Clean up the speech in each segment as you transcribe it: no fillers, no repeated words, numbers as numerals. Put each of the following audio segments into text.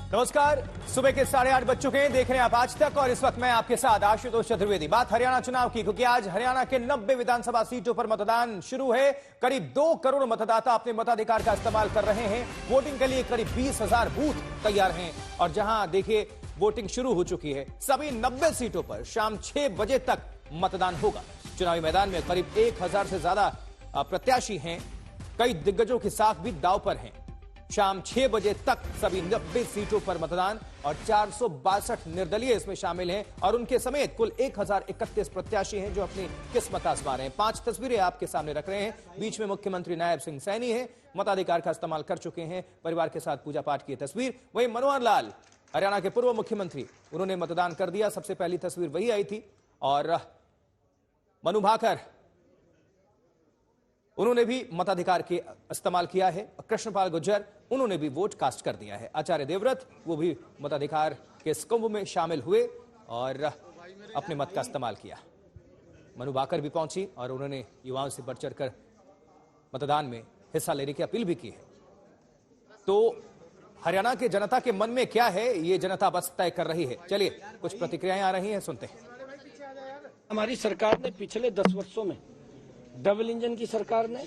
नमस्कार। सुबह के 8:30 बज चुके हैं। देख रहे हैं आप आज तक और इस वक्त मैं आपके साथ आशुतोष चतुर्वेदी। बात हरियाणा चुनाव की, क्योंकि आज हरियाणा के 90 विधानसभा सीटों पर मतदान शुरू है। करीब 2 करोड़ मतदाता अपने मताधिकार का इस्तेमाल कर रहे हैं। वोटिंग के लिए करीब 20,000 बूथ तैयार हैं और जहां देखिए वोटिंग शुरू हो चुकी है। सभी 90 सीटों पर शाम 6 बजे तक मतदान होगा। चुनावी मैदान में करीब 1000 से ज्यादा प्रत्याशी हैं। कई दिग्गजों की साख भी दांव पर हैं। शाम 6 बजे तक सभी 90 सीटों पर मतदान और 462 निर्दलीय इसमें शामिल हैं और उनके समेत कुल 1031 प्रत्याशी हैं जो अपनी किस्मत आजमा रहे हैं। 5 तस्वीरें आपके सामने रख रहे हैं। बीच में मुख्यमंत्री नायब सिंह सैनी हैं, मताधिकार का इस्तेमाल कर चुके हैं, परिवार के साथ पूजा पाठ की तस्वीर। वहीं मनोहर लाल, हरियाणा के पूर्व मुख्यमंत्री, उन्होंने मतदान कर दिया। सबसे पहली तस्वीर वही आई थी। और मनु भाकर, उन्होंने भी मताधिकार के इस्तेमाल किया है। कृष्णपाल गुर्जर, उन्होंने भी वोट कास्ट कर दिया है। आचार्य देवव्रत, वो भी मताधिकार के इस कुंभ में शामिल हुए और अपने मत का इस्तेमाल किया। मनु भाकर भी पहुंची और उन्होंने युवाओं से बढ़ चढ़कर मतदान में हिस्सा लेने की अपील भी की है। तो हरियाणा के जनता के मन में क्या है, ये जनता बस तय कर रही है। चलिए कुछ प्रतिक्रियाएं आ रही हैं, सुनते हैं। हमारी सरकार ने पिछले 10 वर्षों में, डबल इंजन की सरकार ने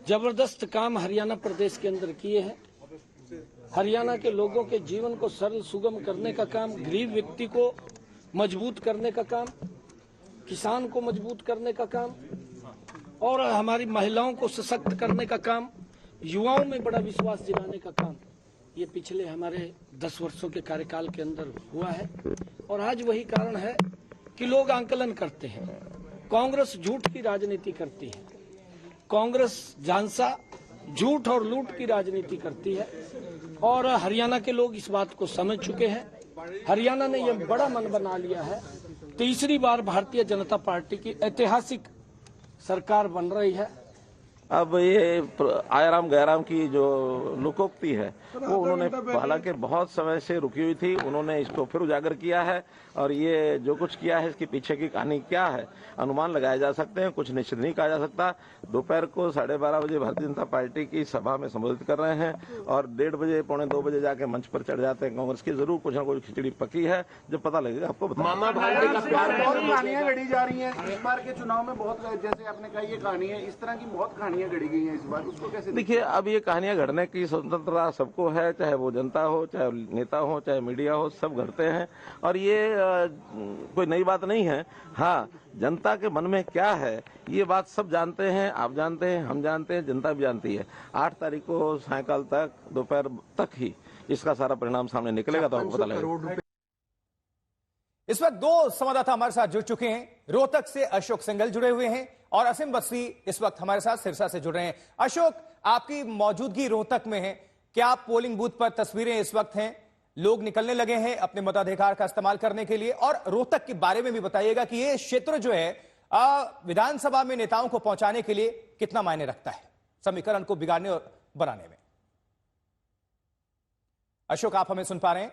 जबरदस्त काम हरियाणा प्रदेश के अंदर किए हैं। हरियाणा के लोगों के जीवन को सरल सुगम करने का काम, गरीब व्यक्ति को मजबूत करने का काम, किसान को मजबूत करने का काम और हमारी महिलाओं को सशक्त करने का काम, युवाओं में बड़ा विश्वास दिलाने का काम, ये पिछले हमारे 10 वर्षों के कार्यकाल के अंदर हुआ है। और आज वही कारण है कि लोग आंकलन करते हैं। कांग्रेस झूठ की राजनीति करती है, कांग्रेस झांसा, झूठ और लूट की राजनीति करती है और हरियाणा के लोग इस बात को समझ चुके हैं। हरियाणा ने यह बड़ा मन बना लिया है। तीसरी बार भारतीय जनता पार्टी की ऐतिहासिक सरकार बन रही है। अब ये आयाराम गयाराम की जो लोकोक्ति है वो उन्होंने हालांकि बहुत समय से रुकी हुई थी, उन्होंने इसको फिर उजागर किया है और ये जो कुछ किया है इसके पीछे की कहानी क्या है अनुमान लगाए जा सकते हैं, कुछ निश्चित नहीं कहा जा सकता। दोपहर को 12:30 बजे भारतीय जनता पार्टी की सभा में संबोधित कर रहे हैं और 1:30 बजे 1:45 बजे जाके मंच पर चढ़ जाते हैं। कांग्रेस की जरूर कुछ न कुछ खिचड़ी पकी है, जब पता लगेगा आपको मामा भाई का प्यार, बहुत कहानियां गढ़ी जा रही हैं इस बार के चुनाव में। बहुत जैसे आपने कहा ये कहानी है, इस तरह की बहुत कहानियां गढ़ी गई हैं इस बार, उसको कैसे देखिए। अब ये कहानियां घड़ने की स्वतंत्रता सबको है, चाहे वो जनता हो, चाहे नेता हो, चाहे मीडिया हो, सब घड़ते हैं और ये कोई नई बात नहीं है। हाँ, जनता के मन में क्या है ये बात सब जानते हैं, आप जानते हैं, हम जानते हैं, जनता भी जानती है। 8 तारीख को सायंकाल तक, दोपहर तक ही इसका सारा परिणाम सामने निकलेगा तो आपको पता लगेगा। इस वक्त 2 संवाददाता हमारे साथ जुड़ चुके हैं। रोहतक से अशोक सिंघल जुड़े हुए हैं और असीम बस्सी इस वक्त हमारे साथ सिरसा से जुड़ रहे हैं। अशोक, आपकी मौजूदगी रोहतक में है, क्या आप पोलिंग बूथ पर तस्वीरें इस वक्त हैं, लोग निकलने लगे हैं अपने मताधिकार का इस्तेमाल करने के लिए? और रोहतक के बारे में भी बताइएगा कि ये क्षेत्र जो है विधानसभा में नेताओं को पहुंचाने के लिए कितना मायने रखता है समीकरण को बिगाड़ने और बनाने में। अशोक, आप हमें सुन पा रहे हैं?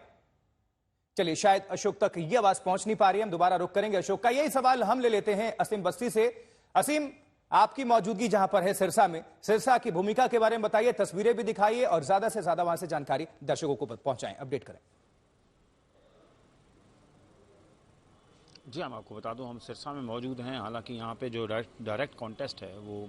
चलिए, शायद अशोक तक ये आवाज पहुंच नहीं पा रही है, हम दोबारा रुक करेंगे अशोक का। यही सवाल हम ले लेते हैं असीम बस्ती से। असीम, आपकी मौजूदगी जहां पर है सिरसा में, सिरसा की भूमिका के बारे में बताइए, तस्वीरें भी दिखाइए और ज्यादा से ज्यादा वहां से जानकारी दर्शकों को पहुंचाएं, अपडेट करें। जी, हम आपको बता दूं, हम सिरसा में मौजूद हैं। हालांकि यहाँ पे जो डायरेक्ट कॉन्टेस्ट है वो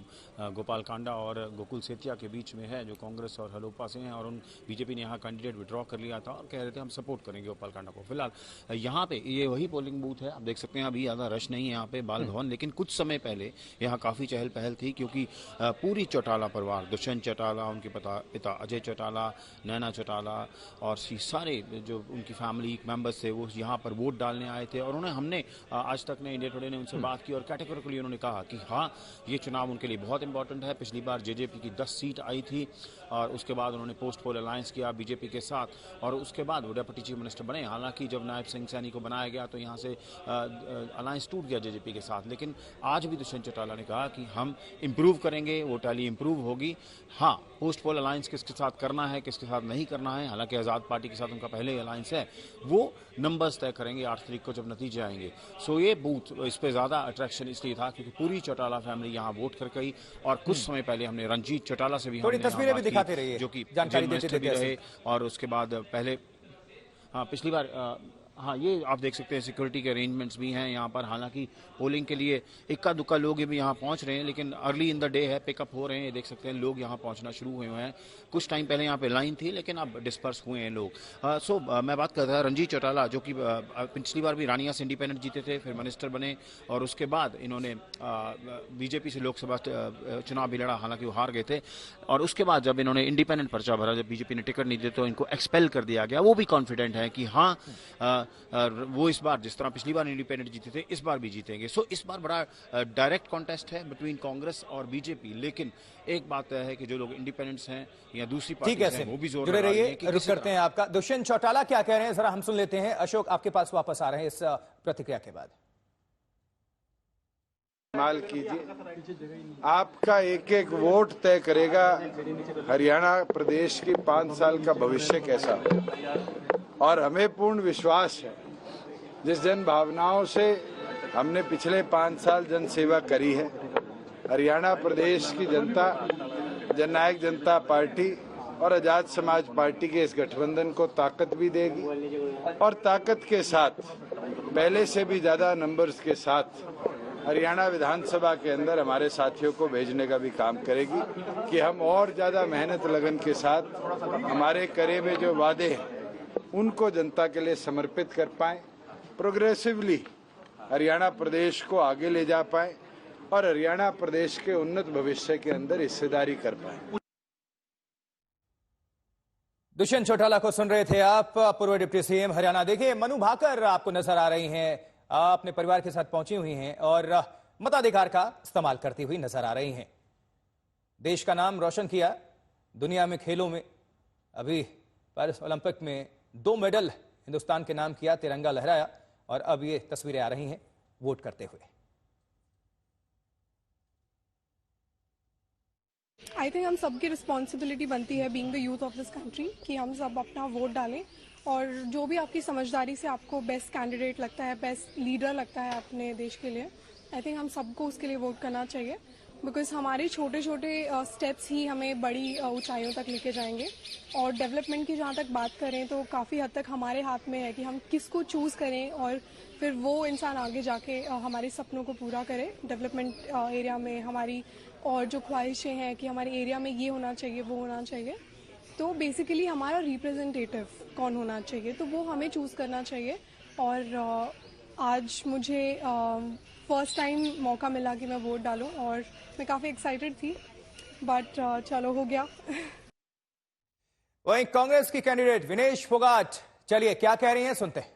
गोपाल कांडा और गोकुल सेतिया के बीच में है, जो कांग्रेस और हलोपा से हैं। और उन बीजेपी ने यहाँ कैंडिडेट विड्रॉ कर लिया था और कह रहे थे हम सपोर्ट करेंगे गोपाल कांडा को। फिलहाल यहाँ पे ये वही पोलिंग बूथ है, आप देख सकते हैं। अभी ज़्यादा रश नहीं है यहाँ पे बाल भवन, लेकिन कुछ समय पहले यहाँ काफ़ी चहल पहल थी, क्योंकि पूरी चौटाला परिवार, दुष्यंत चौटाला, उनके पिता अजय चौटाला, नैना चौटाला और सारे जो उनकी फैमिली मेम्बर्स थे वो यहाँ पर वोट डालने आए थे। और हमने आज तक ने, इंडिया टुडे ने उनसे बात की और कैटेगोरिकली उन्होंने कहा कि हाँ, ये चुनाव उनके लिए बहुत इंपॉर्टेंट है। पिछली बार जेजेपी की 10 सीट आई थी और उसके बाद उन्होंने पोस्ट पोल अलायंस किया बीजेपी के साथ और उसके बाद वो डेप्यूटी चीफ मिनिस्टर बने। हालांकि जब नायब सिंह सैनी को बनाया गया तो यहाँ से अलायंस टूट गया जेजेपी के साथ। लेकिन आज भी दुष्यंत चौटाला ने कहा कि हम इम्प्रूव करेंगे, वो टैली इम्प्रूव होगी। हाँ, पोस्ट पोल अलायंस किसके साथ करना है, किसके साथ नहीं करना है, हालांकि आज़ाद पार्टी के साथ उनका पहले ही अलायंस है, वो नंबर्स तय करेंगे 8 तारीख को जब नतीजे आएंगे। सो ये बूथ इस पे ज़्यादा अट्रैक्शन इसलिए था क्योंकि पूरी चौटाला फैमिली यहाँ वोट कर गई। और कुछ समय पहले हमने रंजीत चौटाला से भी थोड़ी हमने तस्वीरें यहाँ भी बात दिखाते की, रहिए, जो कि जानकारी जेल देते मिनिस्टर भी देते रहे। और उसके बाद पहले पिछली बार हाँ, ये आप देख सकते हैं सिक्योरिटी के अरेंजमेंट्स भी हैं यहाँ पर। हालांकि पोलिंग के लिए इक्का दुक्का लोग भी यहाँ पहुँच रहे हैं, लेकिन अर्ली इन द डे है, पिकअप हो रहे हैं। ये देख सकते हैं लोग यहाँ पहुँचना शुरू हुए हैं। कुछ टाइम पहले यहाँ पे लाइन थी, लेकिन अब डिस्पर्स हुए हैं लोग। मैं बात कर रहा था रंजीत चौटाला, जो कि पिछली बार भी रानिया से इंडिपेंडेंट जीते थे, फिर मिनिस्टर बने और उसके बाद इन्होंने बीजेपी से लोकसभा चुनाव भी लड़ा, हालांकि वो हार गए थे। और उसके बाद जब इन्होंने इंडिपेंडेंट पर्चा भरा, जब बीजेपी ने टिकट नहीं दिया तो इनको एक्सपेल कर दिया गया। वो भी कॉन्फिडेंट है कि हाँ वो इस बार जिस तरह पिछली बार इंडिपेंडेंट जीते थे, इस बार भी जीतेंगे। सो इस बार बड़ा डायरेक्ट कॉन्टेस्ट है बिटवीन कांग्रेस और बीजेपी। लेकिन एक बात है कि जो लोग इंडिपेंडेंट्स हैं या दूसरी पार्टी हैं, वो भी जोर जुड़े लगा रही रहिए। हैं कि रुक करते हैं आपका। दुष्यंत चौटाला क्या कह रहे हैं जरा हम सुन लेते हैं। अशोक आपके पास वापस आ रहे हैं इस प्रतिक्रिया के बाद। इस्तेमाल कीजिए, आपका एक एक वोट तय करेगा हरियाणा प्रदेश की 5 साल का भविष्य कैसा हो। और हमें पूर्ण विश्वास है, जिस जन भावनाओं से हमने पिछले 5 साल जन सेवा करी है, हरियाणा प्रदेश की जनता जननायक जनता पार्टी और आजाद समाज पार्टी के इस गठबंधन को ताकत भी देगी और ताकत के साथ पहले से भी ज्यादा नंबर्स के साथ हरियाणा विधानसभा के अंदर हमारे साथियों को भेजने का भी काम करेगी कि हम और ज्यादा मेहनत लगन के साथ हमारे करे में जो वादे हैं उनको जनता के लिए समर्पित कर पाएं, प्रोग्रेसिवली हरियाणा प्रदेश को आगे ले जा पाएं और हरियाणा प्रदेश के उन्नत भविष्य के अंदर हिस्सेदारी कर पाएं। दुष्यंत चौटाला को सुन रहे थे आप, पूर्व डिप्टी सीएम हरियाणा। देखिए मनु भाकर आपको नजर आ रही हैं, अपने परिवार के साथ पहुंची हुई हैं और मताधिकार का इस्तेमाल करती हुई नजर आ रही हैं। देश का नाम रोशन किया दुनिया में खेलों में। अभी पेरिस ओलंपिक में 2 मेडल हिंदुस्तान के नाम किया, तिरंगा लहराया और अब ये तस्वीरें आ रही हैं वोट करते हुए। आई थिंक हम सबकी रिस्पॉन्सिबिलिटी बनती है being the youth of this country कि हम सब अपना वोट डालें और जो भी आपकी समझदारी से आपको बेस्ट कैंडिडेट लगता है, बेस्ट लीडर लगता है अपने देश के लिए, आई थिंक हम सबको उसके लिए वोट करना चाहिए। बिकॉज हमारे छोटे छोटे स्टेप्स ही हमें बड़ी ऊंचाइयों तक लेके जाएंगे। और डेवलपमेंट की जहाँ तक बात करें तो काफ़ी हद तक हमारे हाथ में है कि हम किसको चूज़ करें और फिर वो इंसान आगे जाके हमारे सपनों को पूरा करे। डेवलपमेंट एरिया में हमारी और जो ख्वाहिशें हैं कि हमारे एरिया में ये होना चाहिए, वो होना चाहिए, तो बेसिकली हमारा रिप्रेजेंटेटिव कौन होना चाहिए, तो वो हमें चूज़ करना चाहिए। और आज मुझे फर्स्ट टाइम मौका मिला कि मैं वोट डालूं और मैं काफ़ी एक्साइटेड थी, बट चलो हो गया। वहीं कांग्रेस की कैंडिडेट विनेश फोगाट, चलिए क्या कह रही हैं सुनते हैं।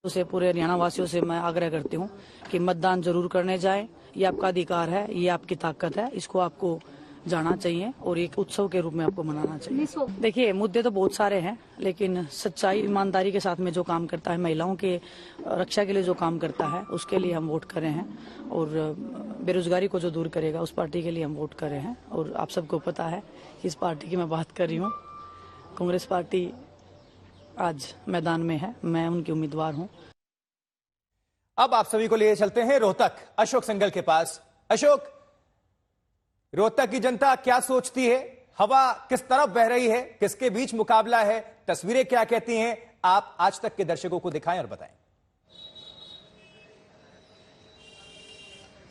उसे पूरे हरियाणा वासियों से मैं आग्रह करती हूँ कि मतदान जरूर करने जाएं। ये आपका अधिकार है, ये आपकी ताकत है, इसको आपको जाना चाहिए और एक उत्सव के रूप में आपको मनाना चाहिए। देखिए मुद्दे तो बहुत सारे हैं, लेकिन सच्चाई ईमानदारी के साथ में जो काम करता है, महिलाओं के रक्षा के लिए जो काम करता है, उसके लिए हम वोट कर रहे हैं। और बेरोजगारी को जो दूर करेगा उस पार्टी के लिए हम वोट कर रहे हैं। और आप सबको पता है कि इस पार्टी की मैं बात कर रही हूँ। कांग्रेस पार्टी आज मैदान में है, मैं उनकी उम्मीदवार हूँ। अब आप सभी को लिए चलते हैं रोहतक, अशोक सिंघल के पास। अशोक, रोहतक की जनता क्या सोचती है, हवा किस तरफ बह रही है, किसके बीच मुकाबला है, तस्वीरें क्या कहती हैं, आप आज तक के दर्शकों को दिखाएं और बताएं।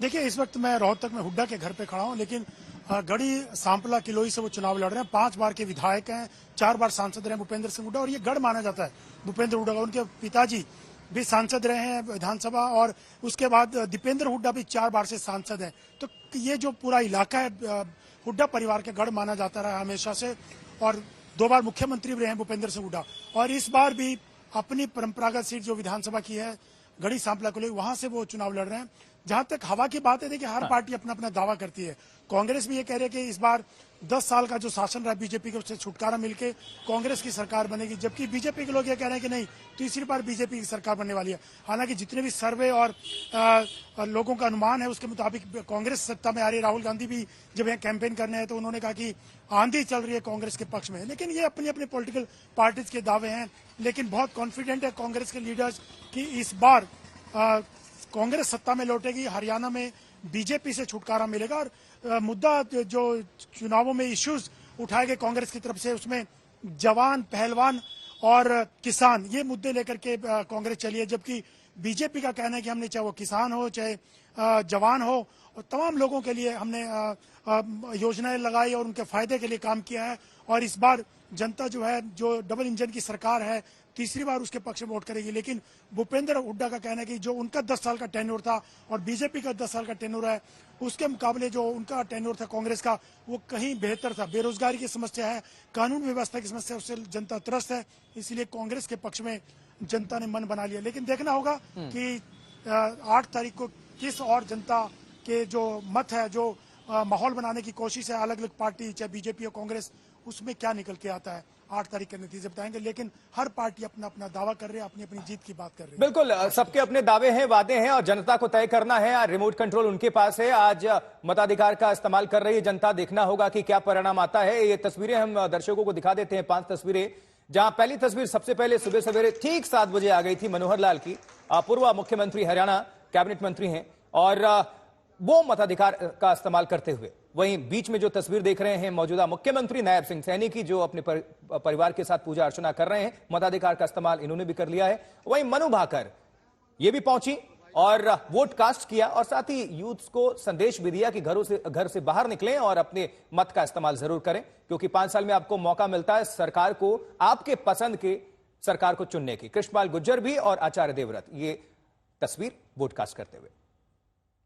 देखिए इस वक्त मैं रोहतक में हुड्डा के घर पे खड़ा हूं, लेकिन गढ़ी सांपला किलोई से वो चुनाव लड़ रहे हैं। 5 बार के विधायक हैं, 4 बार सांसद रहे भूपेंद्र सिंह हुड्डा, और ये गढ़ माना जाता है भूपेंद्र हुड्डा का। उनके पिताजी भी सांसद रहे हैं विधानसभा, और उसके बाद दीपेंद्र हुड्डा भी 4 बार से सांसद हैं। तो ये जो पूरा इलाका है हुड्डा परिवार के गढ़ माना जाता रहा हमेशा से, और 2 बार मुख्यमंत्री भी रहे हैं भूपेंद्र सिंह हुड्डा। और इस बार भी अपनी परंपरागत सीट जो विधानसभा की है गढ़ी सांपला को लेकर, वहां से वो चुनाव लड़ रहे हैं। जहां तक हवा की बात है, देखिए हर पार्टी अपना अपना दावा करती है। कांग्रेस भी ये कह रही है कि इस बार 10 साल का जो शासन रहा बीजेपी के, उससे छुटकारा मिलके कांग्रेस की सरकार बनेगी। जबकि बीजेपी के लोग ये कह रहे हैं कि नहीं, तीसरी बार बीजेपी की सरकार बनने वाली है। हालांकि जितने भी सर्वे और लोगों का अनुमान है उसके मुताबिक कांग्रेस सत्ता में आ रही है। राहुल गांधी भी जब यहाँ कैंपेन करने आए तो उन्होंने कहा कि आंधी चल रही है कांग्रेस के पक्ष में। लेकिन ये अपनी अपनी पॉलिटिकल पार्टीज के दावे हैं, लेकिन बहुत कॉन्फिडेंट है कांग्रेस के लीडर्स कि इस बार कांग्रेस सत्ता में लौटेगी, हरियाणा में बीजेपी से छुटकारा मिलेगा। और मुद्दा जो चुनावों में इश्यूज उठाए गए कांग्रेस की तरफ से, उसमें जवान, पहलवान और किसान, ये मुद्दे लेकर के कांग्रेस चली है। जबकि बीजेपी का कहना है कि हमने, चाहे वो किसान हो चाहे जवान हो, और तमाम लोगों के लिए हमने योजनाएं लगाई और उनके फायदे के लिए काम किया है। और इस बार जनता जो है, जो डबल इंजन की सरकार है, तीसरी बार उसके पक्ष में वोट करेगी। लेकिन भूपेंद्र हुड्डा का कहना है कि जो उनका 10 साल का टेन्योर था और बीजेपी का 10 साल का टेन्योर है, उसके मुकाबले जो उनका टेन्योर था कांग्रेस का, वो कहीं बेहतर था। बेरोजगारी की समस्या है, कानून व्यवस्था की समस्या, उससे जनता त्रस्त है। इसलिए कांग्रेस के पक्ष में जनता ने मन बना लिया। लेकिन देखना होगा कि 8 तारीख को किस और जनता के जो मत है, जो माहौल बनाने की कोशिश है अलग अलग पार्टी, चाहे बीजेपी और कांग्रेस, उसमें क्या निकल के आता है। 8 तारीख के नतीजे बताएंगे। लेकिन हर पार्टी अपना अपना दावा कर रही है, अपनी अपनी जीत की बात कर रही है। बिल्कुल, सबके अपने दावे हैं, वादे हैं, और जनता को तय करना है। रिमोट कंट्रोल उनके पास है। आज मताधिकार का इस्तेमाल कर रही है जनता। देखना होगा कि क्या परिणाम आता है। ये तस्वीरें हम दर्शकों को दिखा देते हैं, 5 तस्वीरें, जहां पहली तस्वीर सबसे पहले सुबह सवेरे ठीक 7 बजे आ गई थी मनोहर लाल की। पूर्व मुख्यमंत्री, हरियाणा कैबिनेट मंत्री हैं, और वो मताधिकार का इस्तेमाल करते हुए। वहीं बीच में जो तस्वीर देख रहे हैं मौजूदा मुख्यमंत्री नायब सिंह सैनी की, जो अपने परिवार के साथ पूजा अर्चना कर रहे हैं। मताधिकार का इस्तेमाल इन्होंने भी कर लिया है। वहीं मनु भाकर ये भी पहुंची और वोट कास्ट किया, और साथ ही यूथ को संदेश भी दिया कि घर से बाहर निकलें और अपने मत का इस्तेमाल जरूर करें, क्योंकि 5 साल में आपको मौका मिलता है सरकार को, आपके पसंद के सरकार को चुनने की। कृष्णपाल गुर्जर भी और आचार्य देवव्रत, ये तस्वीर वोट कास्ट करते हुए।